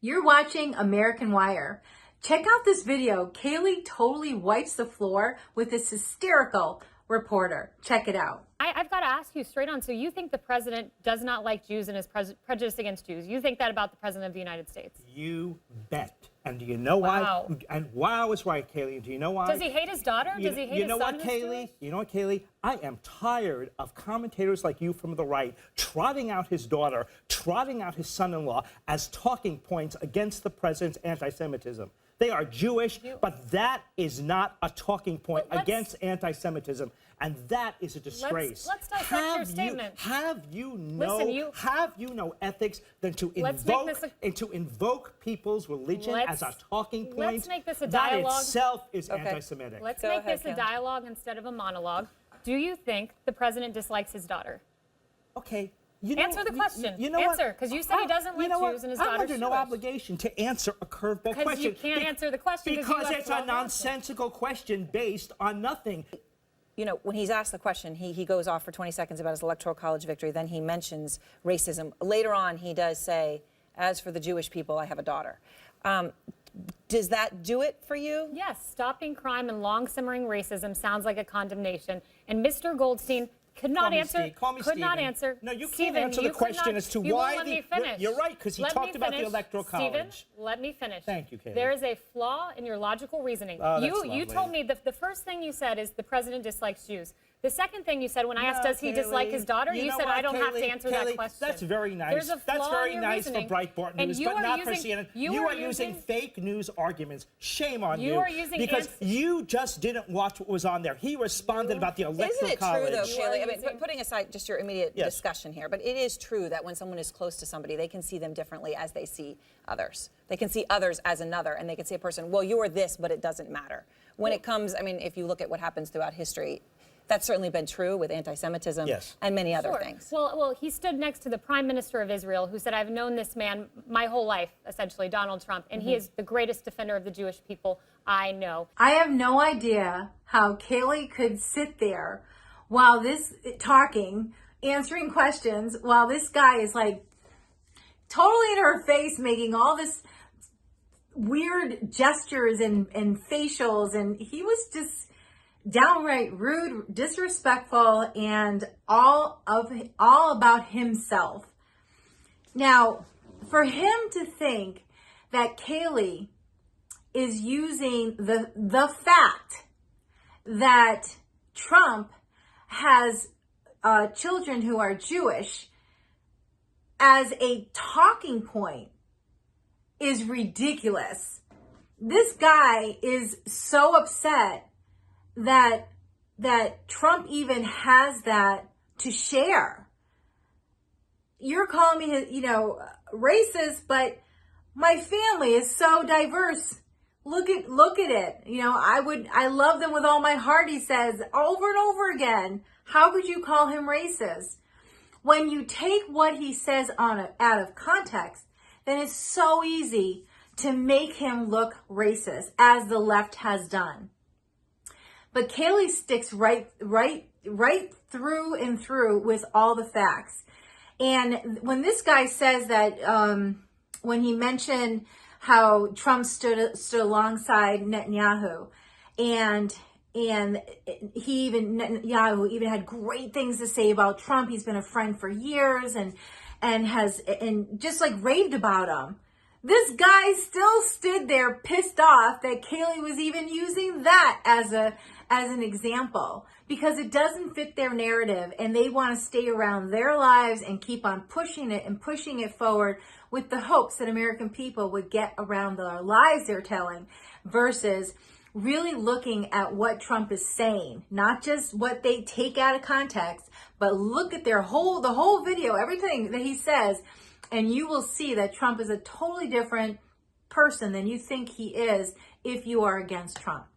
You're watching American Wire. Check out this video. Kayleigh totally wipes the floor with this hysterical reporter. Check it out. I've got to ask you straight on. So you think the president does not like Jews and is prejudiced against Jews? You think that about the president of the United States? You bet. And do you know why? And wow is right, Kayleigh. Do you know why? Does he hate his daughter? Does he hate his son? You know what, Kayleigh? I am tired of commentators like you from the right trotting out his daughter, trotting out his son-in-law as talking points against the president's anti-Semitism. They are Jewish, but that is not a talking point against anti-Semitism, and that is a disgrace. Let's dissect your statement. Have you no ethics than to invoke people's religion as a talking point? Let's make this a dialogue. That itself is anti-Semitic. Let's make this a dialogue instead of a monologue. Do you think the president dislikes his daughter? Okay. Answer the question. Answer, because you said he doesn't like Jews and his daughter's I'm under no obligation to answer a curveball question. Because you can't answer the question. Because it's a nonsensical question based on nothing. You know, when he's asked the question, he goes off for 20 seconds about his electoral college victory. Then he mentions racism. Later on, he does say, as for the Jewish people, I have a daughter. Does that do it for you? Yes. Stopping crime and long simmering racism sounds like a condemnation. And Mr. Goldstein could not answer. Could not answer. No, you can't answer the question as to why the. You're right, because he talked about the electoral college. Stephen, let me finish. Thank you, Kayleigh. There is a flaw in your logical reasoning. You told me the first thing you said is the president dislikes Jews. The second thing you said when I asked, does he dislike his daughter? You said, I don't have to answer that question. That's very nice. That's very nice for Breitbart News, but not for CNN. You are using fake news arguments. Shame on you. Because you just didn't watch what was on there. He responded about the electoral college. Isn't it true, though, Kayleigh? I mean, putting aside just your immediate discussion here, but it is true that when someone is close to somebody, they can see them differently as they see others. They can see others as another, and they can see a person, well, you're this, but it doesn't matter. When it comes, I mean, if you look at what happens throughout history, that's certainly been true with anti-Semitism and many other things. Well, he stood next to the Prime Minister of Israel, who said, I've known this man my whole life, essentially, Donald Trump, and he is the greatest defender of the Jewish people I know. I have no idea how Kayleigh could sit there while answering questions, while this guy is like totally in her face, making all this weird gestures and facials, and he was just downright rude, disrespectful, and all about himself. Now, for him to think that Kayleigh is using the fact that Trump has children who are Jewish as a talking point is ridiculous. This guy is so upset that Trump even has that to share. You're calling me, racist, but my family is so diverse. Look at it. I love them with all my heart, he says over and over again. How could you call him racist? When you take what he says out of context, then it's so easy to make him look racist, as the left has done. But Kayleigh sticks right through and through with all the facts. And when this guy says that, when he mentioned how Trump stood alongside Netanyahu, and Netanyahu even had great things to say about Trump. He's been a friend for years and just like raved about him. This guy still stood there pissed off that Kayleigh was even using that as an example, because it doesn't fit their narrative, and they want to stay around their lives and keep on pushing it forward with the hopes that American people would get around the lies they're telling, versus really looking at what Trump is saying, not just what they take out of context, but look at the whole video, everything that he says, and you will see that Trump is a totally different person than you think he is if you are against Trump.